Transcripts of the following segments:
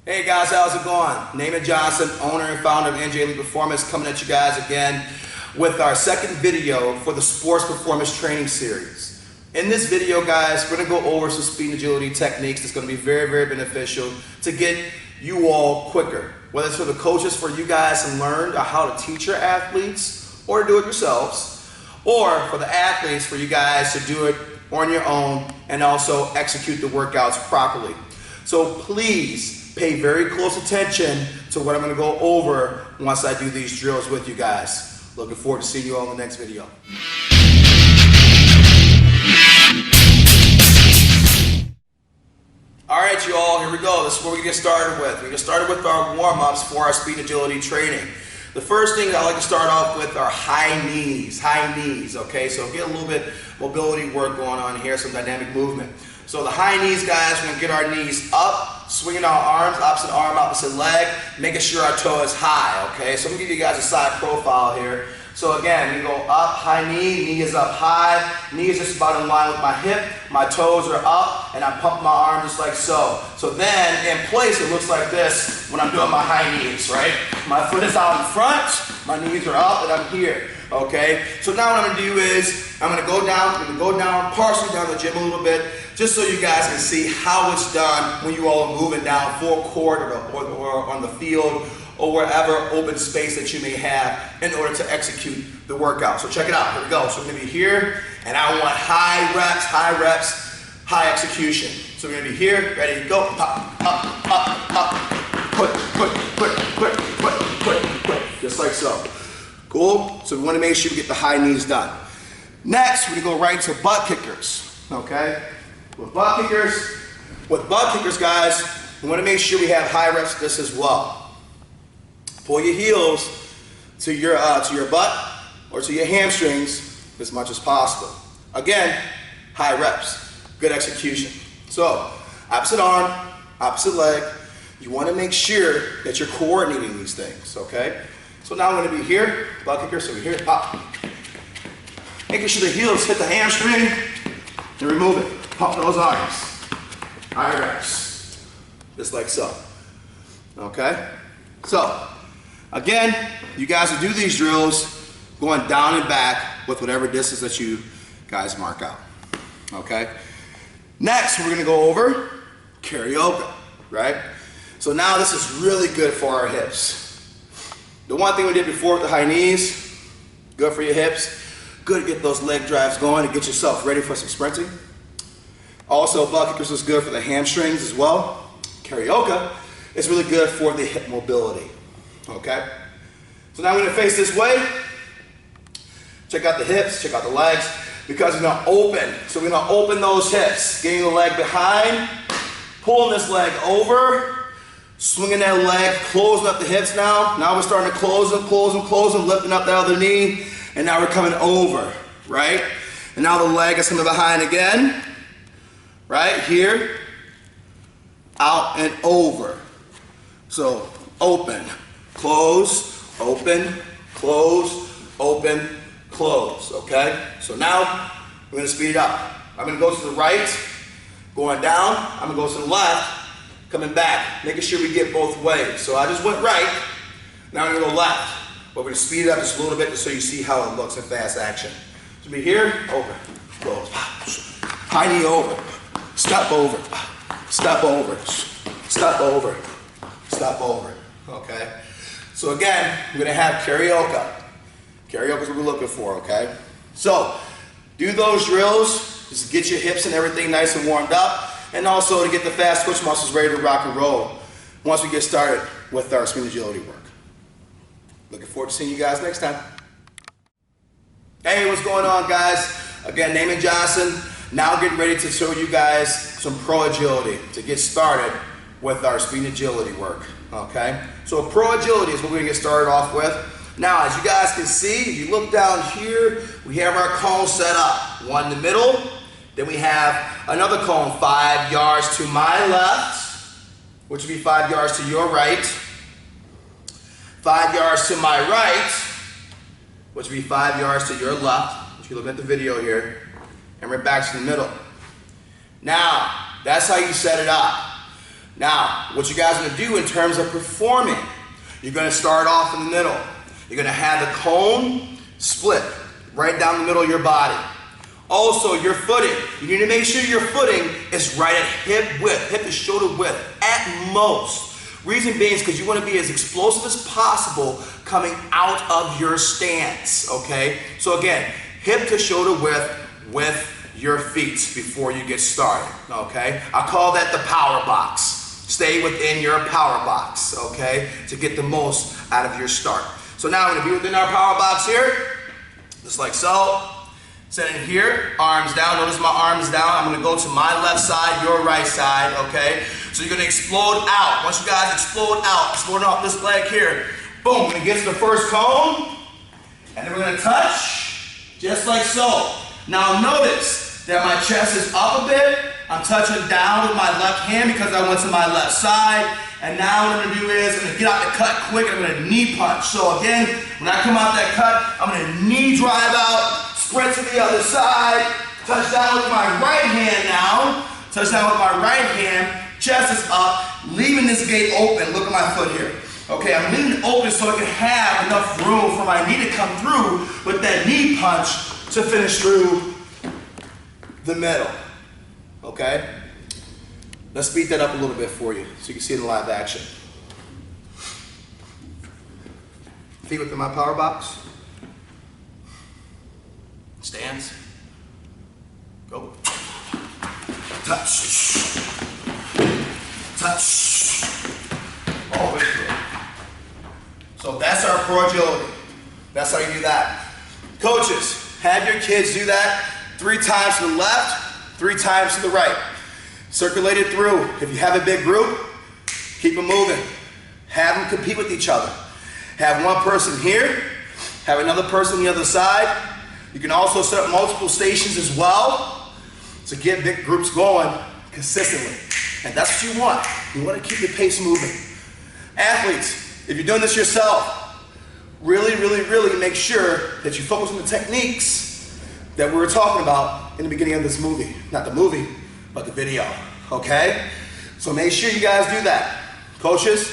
Hey guys, how's it going? Naaman Johnson, owner and founder of Bldg Performance, coming at you guys again with our second video for the Sports Performance Training Series. In this video, guys, we're going to go over some speed and agility techniques that's going to be very, very beneficial to get you all quicker. Whether it's for the coaches, for you guys to learn how to teach your athletes or to do it yourselves, or for the athletes, for you guys to do it on your own and also execute the workouts properly. So please pay very close attention to what I'm going to go over once I do these drills with you guys. Looking forward to seeing you all in the next video. Alright you all, here we go. This is what we get started with. We get started with our warm-ups for our speed and agility training. The first thing I like to start off with are high knees, okay? So get a little bit mobility work going on here, some dynamic movement. So the high knees, guys, we're going to get our knees up, swinging our arms, opposite arm, opposite leg, making sure our toe is high, okay? So I'm going to give you guys a side profile here. So again, we go up, high knee is up high, knee is just about in line with my hip, my toes are up, and I pump my arm just like so. So then, in place, it looks like this when I'm doing my high knees, right? My foot is out in front, my knees are up, and I'm here, okay? So now what I'm going to do is, I'm going to go down, partially down the gym a little bit, just so you guys can see how it's done when you all are moving down full court or on the field, or wherever open space that you may have in order to execute the workout. So check it out, here we go. So we're gonna be here, and I want high reps, high execution. So we're gonna be here, ready to go, up, put, just like so. Cool? So we wanna make sure we get the high knees done. Next, we're gonna go right to butt kickers, okay? With butt kickers, guys, we wanna make sure we have high reps of this as well. Pull your heels to your butt or to your hamstrings as much as possible. Again, high reps, good execution. So, opposite arm, opposite leg. You want to make sure that you're coordinating these things, okay? So now I'm going to be here, butt kicker, so we're here, pop. Making sure the heels hit the hamstring and remove it. Pump those arms. High reps, just like so, okay? So, again, you guys will do these drills going down and back with whatever distance that you guys mark out, okay? Next, we're going to go over karaoke, right? So now this is really good for our hips. The one thing we did before with the high knees, good for your hips, good to get those leg drives going and get yourself ready for some sprinting. Also, butt kickers is good for the hamstrings as well. Karaoke is really good for the hip mobility. Okay, so now we're going to face this way. Check out the hips, check out the legs, because we're going to open. So we're going to open those hips, getting the leg behind, pulling this leg over, swinging that leg, closing up the hips now. Now we're starting to close them, lifting up the other knee, and now we're coming over, right? And now the leg is coming behind again, right here, out and over. So open. Close, open, close, open, close, okay? So now, we're gonna speed it up. I'm gonna go to the right, going down, I'm gonna go to the left, coming back, making sure we get both ways. So I just went right, now I'm gonna go left. But we're gonna speed it up just a little bit just so you see how it looks in fast action. So be here, open, close, high knee over, step over, step over, step over, step over, okay? So again, we're gonna have karaoke. Karaoke is what we're looking for, okay? So, do those drills, just to get your hips and everything nice and warmed up, and also to get the fast twitch muscles ready to rock and roll once we get started with our speed and agility work. Looking forward to seeing you guys next time. Hey, what's going on, guys? Again, Naaman Johnson, now getting ready to show you guys some pro agility to get started with our speed and agility work, okay? So pro agility is what we're gonna get started off with. Now, as you guys can see, if you look down here, we have our cone set up. One in the middle, then we have another cone 5 yards to my left, which would be 5 yards to your right, 5 yards to my right, which would be 5 yards to your left, if you look at the video here, and we're back to the middle. Now, that's how you set it up. Now, what you guys are gonna do in terms of performing, you're gonna start off in the middle. You're gonna have the cone split right down the middle of your body. Also, your footing. You need to make sure your footing is right at hip width, hip to shoulder width, at most. Reason being is because you want to be as explosive as possible coming out of your stance, okay? So again, hip to shoulder width with your feet before you get started, okay? I call that the power box. Stay within your power box, okay? To get the most out of your start. So now I'm going to be within our power box here, just like so. Sitting here, arms down. Notice my arms down. I'm going to go to my left side, your right side, okay? So you're going to explode out. Once you guys explode out, exploding off this leg here, boom, we're going to get to the first cone, and then we're going to touch, just like so. Now notice that my chest is up a bit. I'm touching down with my left hand because I went to my left side. And now what I'm going to do is I'm going to get out the cut quick and I'm going to knee punch. So again, when I come out that cut, I'm going to knee drive out, sprint to the other side, touch down with my right hand now, touch down with my right hand, chest is up, leaving this gate open. Look at my foot here. Okay, I'm leaving it open so I can have enough room for my knee to come through with that knee punch to finish through the middle. Okay? Let's speed that up a little bit for you so you can see it in live action. Feet within my power box. Stance. Go. Touch. Touch. All the way through. So that's our pro agility. That's how you do that. Coaches, have your kids do that 3 times to the left, 3 times to the right. Circulate it through. If you have a big group, keep them moving. Have them compete with each other. Have one person here, have another person on the other side. You can also set up multiple stations as well to get big groups going consistently. And that's what you want. You want to keep the pace moving. Athletes, if you're doing this yourself, really, really, really make sure that you focus on the techniques that we were talking about in the beginning of this movie. Not the movie, but the video, okay? So make sure you guys do that. Coaches,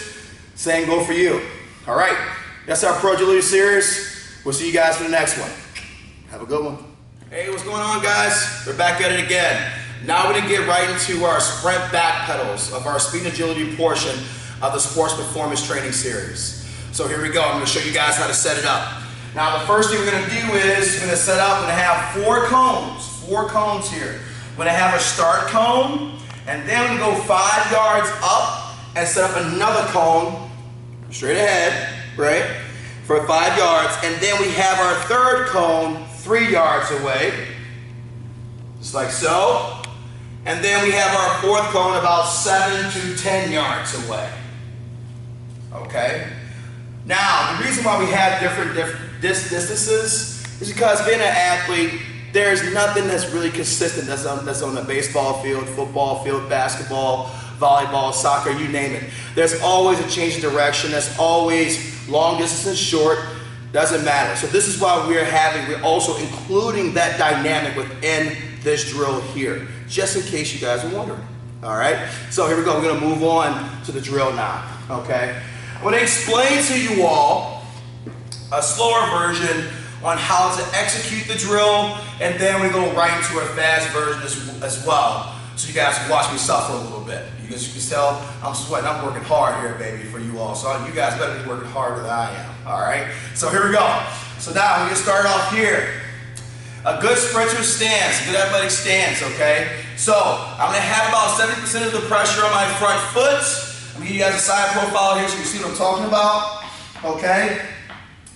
same go for you. All right, that's our Pro Agility series. We'll see you guys for the next one. Have a good one. Hey, what's going on, guys? We're back at it again. Now we're gonna get right into our sprint back pedals of our speed and agility portion of the sports performance training series. So here we go. I'm gonna show you guys how to set it up. Now the first thing we're gonna do is we're gonna set up, we're gonna have 4 cones here. We're gonna have a start cone, and then we go 5 yards up and set up another cone, straight ahead, right, for 5 yards, and then we have our third cone 3 yards away, just like so, and then we have our fourth cone about 7 to 10 yards away, okay? Now, the reason why we have different distances is because being an athlete, there's nothing that's really consistent that's on the baseball field, football field, basketball, volleyball, soccer, you name it. There's always a change in direction. There's always long distance and short. Doesn't matter. So this is why we're also including that dynamic within this drill here, just in case you guys are wondering. All right? So here we go. We're going to move on to the drill now. Okay? I'm going to explain to you all a slower version on how to execute the drill, and then we go right into a fast version as well, so you guys can watch me suffer a little bit. Because you can tell I'm sweating, I'm working hard here, baby, for you all. So you guys better be working harder than I am, all right? So here we go. So now we're gonna start off here. A good sprinter stance, a good athletic stance, okay? So I'm gonna have about 70% of the pressure on my front foot. I'm gonna give you guys a side profile here so you can see what I'm talking about, okay?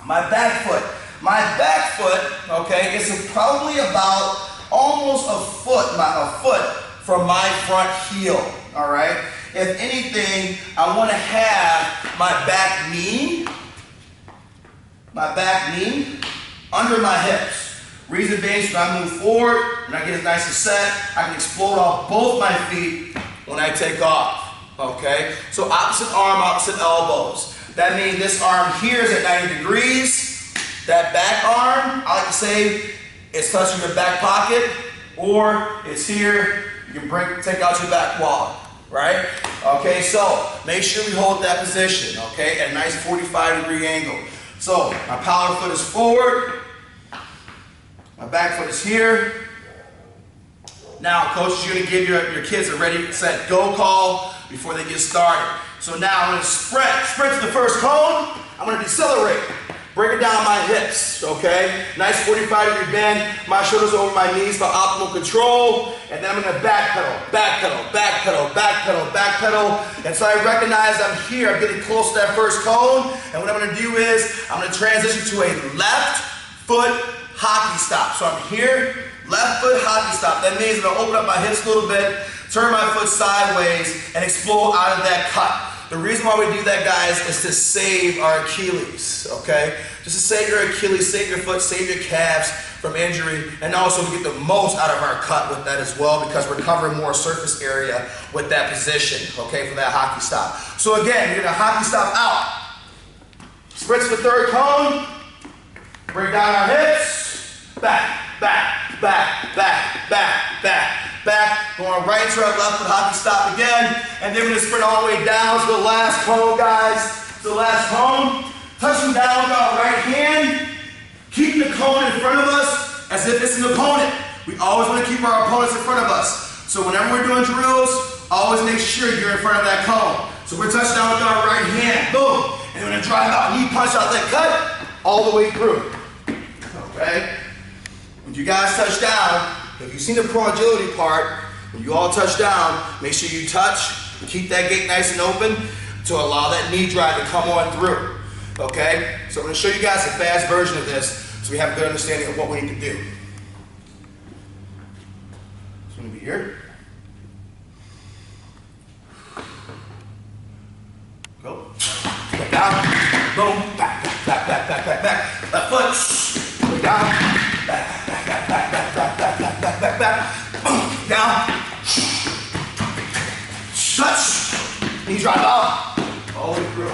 My back foot. My back foot, okay, is probably about almost a foot from my front heel, all right? If anything, I want to have my back knee under my hips. Reason being, when I move forward and I get it nice and set, I can explode off both my feet when I take off, okay? So opposite arm, opposite elbows. That means this arm here is at 90 degrees. That back arm, I like to say, it's touching your back pocket, or it's here, you can take out your back wallet. right? Okay, so make sure we hold that position, okay, at a nice 45-degree angle. So my power foot is forward, my back foot is here. Now, coach is going to give your kids a ready, set, go call before they get started. So now I'm going to sprint to the first cone. I'm going to decelerate, bring it down my hips, okay? Nice 45-degree bend, my shoulders over my knees for optimal control, and then I'm going to backpedal, backpedal, backpedal, backpedal, backpedal, and so I recognize I'm here, I'm getting close to that first cone, and what I'm going to do is I'm going to transition to a left foot hockey stop. So I'm here, left foot hockey stop. That means I'm going to open up my hips a little bit, turn my foot sideways, and explode out of that cut. The reason why we do that, guys, is to save our Achilles, okay? Just to save your Achilles, save your foot, save your calves from injury, and also to get the most out of our cut with that as well, because we're covering more surface area with that position, okay, for that hockey stop. So again, you're gonna hockey stop out. Sprint to the third cone, bring down our hips, back, back, back, back, back, back. Back, going right to our left foot hockey stop again, and then we're going to sprint all the way down to the last cone, guys. To the last cone. Touching down with our right hand. Keep the cone in front of us as if it's an opponent. We always want to keep our opponents in front of us. So whenever we're doing drills, always make sure you're in front of that cone. So we're touching down with our right hand. Boom. And we're going to drive out, knee punch out that cut all the way through. Okay? When you guys touch down, if you've seen the pro agility part, when you all touch down, make sure you touch, keep that gate nice and open to allow that knee drive to come on through, okay? So I'm gonna show you guys a fast version of this so we have a good understanding of what we need to do. So I'm gonna be here. Go, back down, boom, back, back, back, back, back, back, left foot, go down, back, back, back, back, back, back, back, back, back, back, back, down, touch, knee drive out, all the way through.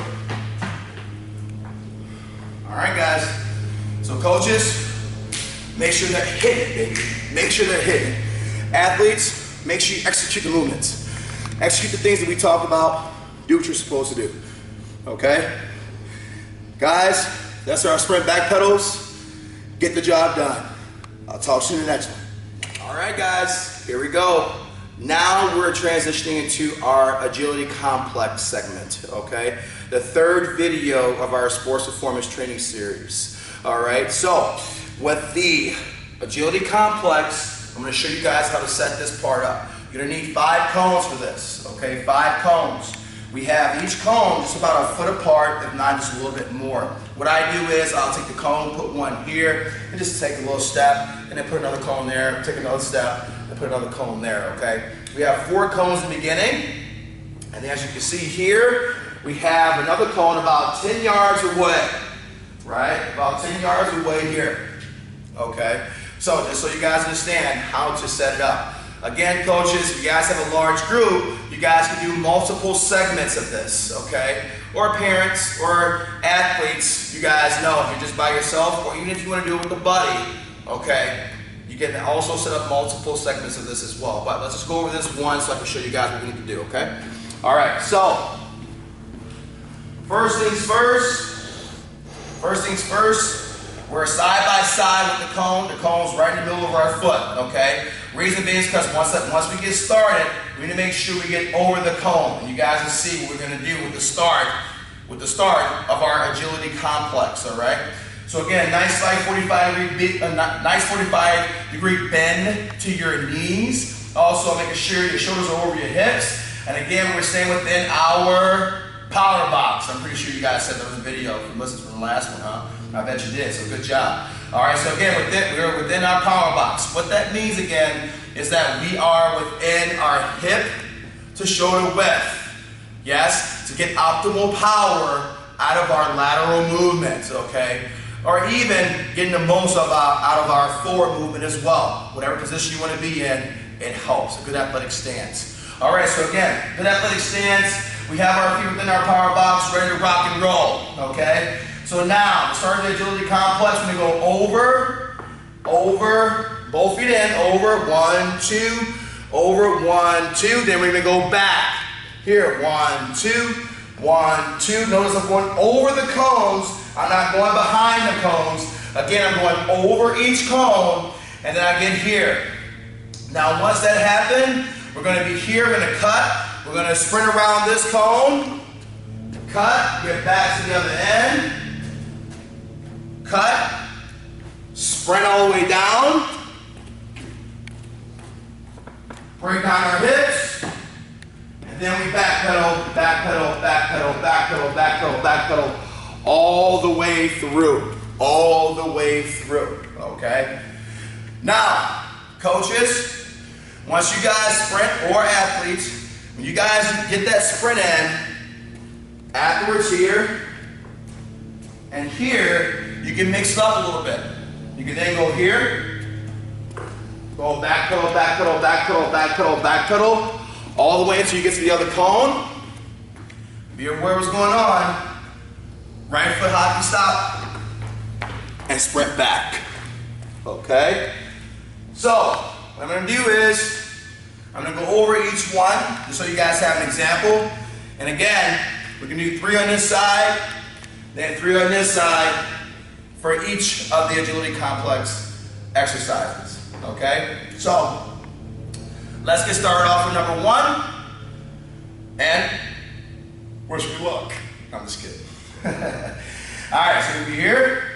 All right, guys, so coaches, make sure they're hitting, baby. Make sure they're hitting. Athletes, make sure you execute the movements. Execute the things that we talk about, do what you're supposed to do, okay? Guys, that's our sprint back pedals. Get the job done. I'll talk to you in the next one. All right, guys, here we go. Now we're transitioning into our agility complex segment, okay? The third video of our sports performance training series. All right, so with the agility complex, I'm gonna show you guys how to set this part up. You're gonna need 5 cones for this, okay? 5 cones. We have each cone just about a foot apart, if not just a little bit more. What I do is I'll take the cone, put one here, and just take a little step, and then put another cone there, take another step, and put another cone there, okay? We have 4 cones in the beginning, and as you can see here, we have another cone about 10 yards away, right? About 10 yards away here, okay? So just so you guys understand how to set it up. Again, coaches, if you guys have a large group, you guys can do multiple segments of this, okay? Or parents or athletes, you guys know if you're just by yourself, or even if you want to do it with a buddy, okay? You can also set up multiple segments of this as well. But let's just go over this one so I can show you guys what we need to do, okay? All right, so first things first, we're side by side with the cone. The cone's right in the middle of our foot, okay? Reason being is because once we get started, we need to make sure we get over the cone. And you guys will see what we're gonna do with the start of our agility complex, all right? So again, nice 45 degree bend to your knees. Also making sure your shoulders are over your hips. And again, we're staying within our power box. I'm pretty sure you guys said that was a video if you listened from the last one, huh? I bet you did, so good job. All right, so again, we're within our power box. What that means again is that we are within our hip to shoulder width. Yes, to get optimal power out of our lateral movements, okay? Or even getting the most out of our forward movement as well. Whatever position you want to be in, it helps. A good athletic stance. All right, so again, good athletic stance. We have our feet within our power box, ready to rock and roll, okay? So now, start the agility complex. We're gonna go over, both feet in, over, 1, 2, over, 1, 2. Then we're gonna go back, Here, 1, 2, 1, 2. Notice I'm going over the cones. I'm not going behind the cones. Again, I'm going over each cone, and then I get here. Now, once that happened, we're going to be here, we're going to cut. We're going to sprint around this cone. Cut, get back to the other end. Cut, sprint all the way down. Bring down our hips. And then we backpedal, backpedal, backpedal, backpedal, backpedal, backpedal, all the way through. All the way through, okay? Now, coaches, once you guys sprint, or athletes, when you guys get that sprint in, afterwards here and here, you can mix it up a little bit. You can then go here, go backpedal, backpedal, backpedal, backpedal, backpedal, all the way until you get to the other cone. Be aware of what's going on. Right foot hockey stop and sprint back. Okay? So, what I'm going to do is, I'm going to go over each one just so you guys have an example. And again, we can do 3 on this side, then 3 on this side for each of the agility complex exercises. Okay? So, let's get started off with number 1. And where should we look? I'm just kidding. Alright, so we'll be here.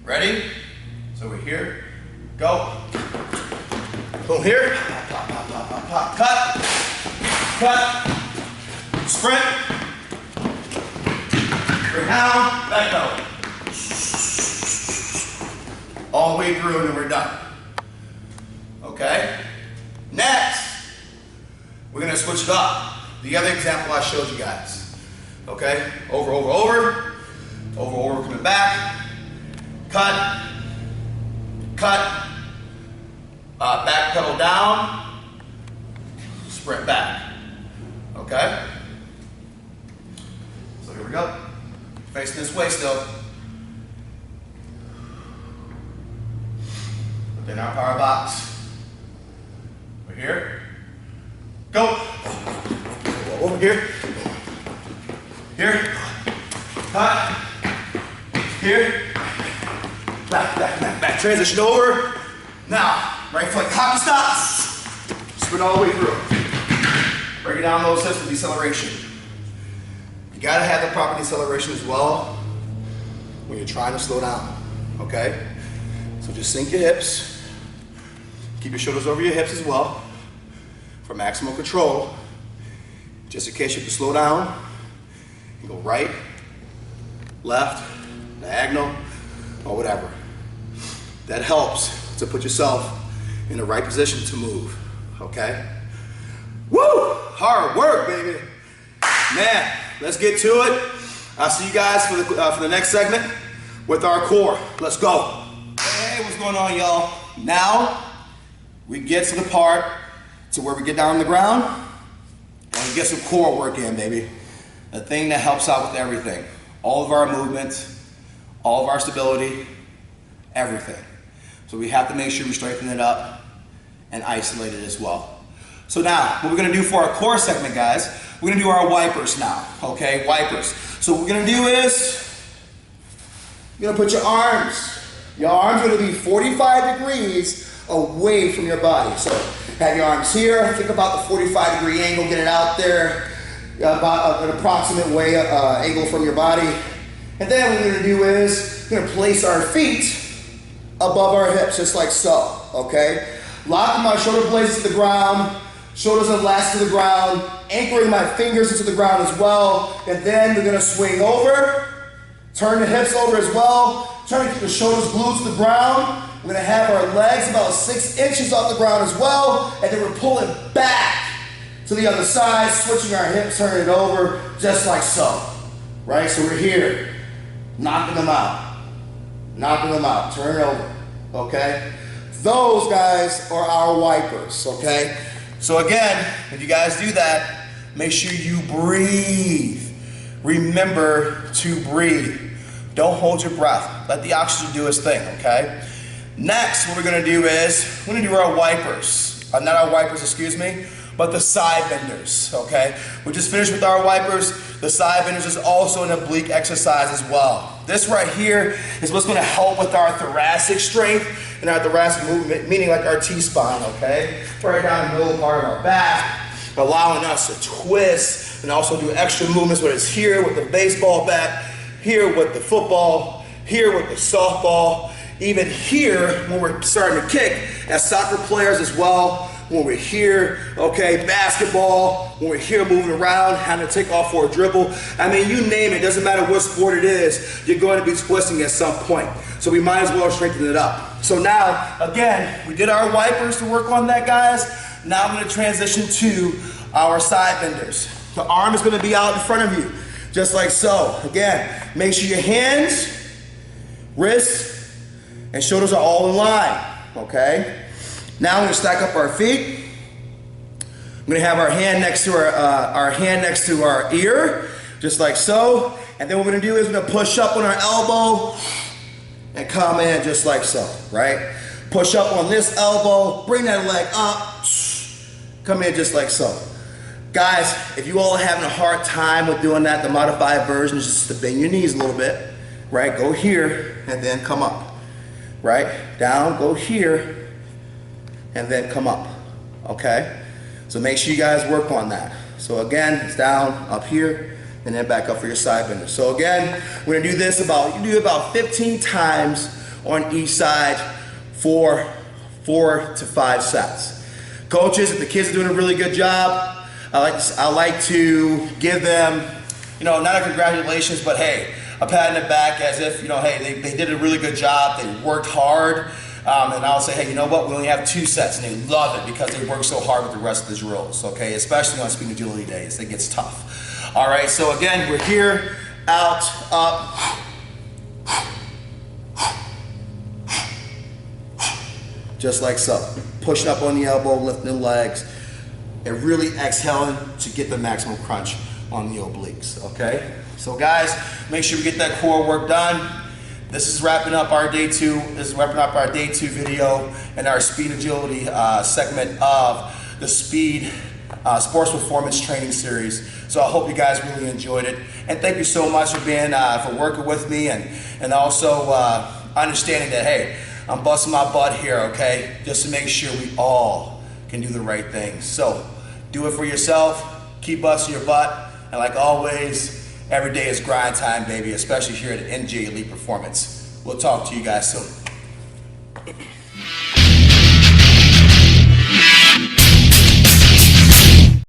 Ready? So we're here. Go. Boom here. Pop, pop, pop, pop, pop. Cut. Cut. Sprint. Bring down. Back out. All the way through and then we're done. Okay? Next, we're going to switch it up. The other example I showed you guys. Okay? Over, over, over. Over, over, coming back. Cut. Cut. Back pedal down. Sprint back. Okay? So here we go. Facing this way still. Within our power box. We're here. Go. Over here. Here. Cut. Here. Back, back, back, back. Transition over. Now, right foot hockey stop. Sprint all the way through. Break it down those hips with deceleration. You gotta have the proper deceleration as well when you're trying to slow down. Okay? So just sink your hips. Keep your shoulders over your hips as well for maximum control. Just in case you have to slow down, you go right, left, diagonal, or whatever. That helps to put yourself in the right position to move, okay? Woo! Hard work, baby. Man, let's get to it. I'll see you guys for the next segment with our core. Let's go. Hey, what's going on, y'all? Now, we get to the part to where we get down on the ground and we get some core work in, baby. The thing that helps out with everything. All of our movement, all of our stability, everything. So we have to make sure we straighten it up and isolate it as well. So now, what we're gonna do for our core segment, guys, we're gonna do our wipers now, okay? Wipers. So what we're gonna do is, you're gonna put your arms are gonna be 45 degrees away from your body. So have your arms here, think about the 45-degree angle, get it out there, about an approximate way angle from your body. And then what we're gonna do is, we're gonna place our feet above our hips, just like so, okay? Locking my shoulder blades to the ground, shoulders and lats to the ground, anchoring my fingers into the ground as well, and then we're gonna swing over, turn the hips over as well, trying to keep the shoulders glued to the ground. We're gonna have our legs about 6 inches off the ground as well, and then we're pulling back to the other side, switching our hips, turning it over, just like so, right? So we're here, knocking them out, turn it over, okay? Those guys are our wipers, okay? So again, if you guys do that, make sure you breathe. Remember to breathe. Don't hold your breath. Let the oxygen do its thing, okay? Next, what we're gonna do is, we're gonna do our wipers. Not our wipers, excuse me. but the side benders, okay? We just finished with our wipers. The side benders is also an oblique exercise as well. This right here is what's gonna help with our thoracic strength and our thoracic movement, meaning like our T-spine, okay? Right down the middle part of our back, allowing us to twist and also do extra movements, whether it's here with the baseball bat, here with the football, here with the softball, even here when we're starting to kick as soccer players as well, when we're here, okay, basketball, when we're here moving around, having to take off for a dribble. I mean, you name it, doesn't matter what sport it is, you're going to be twisting at some point. So we might as well strengthen it up. So now, again, we did our wipers to work on that, guys. Now I'm gonna transition to our side benders. The arm is gonna be out in front of you, just like so. Again, make sure your hands, wrists, and shoulders are all in line, okay? Now I'm gonna stack up our feet. I'm gonna have our hand next to our ear, just like so. And then what we're gonna do is we're gonna push up on our elbow and come in just like so, right? Push up on this elbow, bring that leg up, come in just like so. Guys, if you all are having a hard time with doing that, the modified version is just to bend your knees a little bit, right? Go here and then come up, right? Down, go here, and then come up, okay? So make sure you guys work on that. So again, it's down, up here, and then back up for your side bender. So again, we're gonna do this you do about 15 times on each side for 4 to 5 sets. Coaches, if the kids are doing a really good job, I like to give them, not a congratulations, but hey, a pat in the back as if, hey, they did a really good job, they worked hard. And I'll say, hey, you know what? We only have 2 sets, and they love it because they work so hard with the rest of the drills, okay? Especially on speed and agility days, it gets tough. All right, so again, we're here, out, up. Just like so. Pushing up on the elbow, lifting the legs, and really exhaling to get the maximum crunch on the obliques, okay? So guys, make sure we get that core work done. This is wrapping up our day 2. This is wrapping up our day 2 video and our speed agility segment of the speed sports performance training series. So I hope you guys really enjoyed it, and thank you so much for working with me and also understanding that hey, I'm busting my butt here, okay, just to make sure we all can do the right thing. So do it for yourself, keep busting your butt, and like always, every day is grind time, baby, especially here at NJ Elite Performance. We'll talk to you guys soon.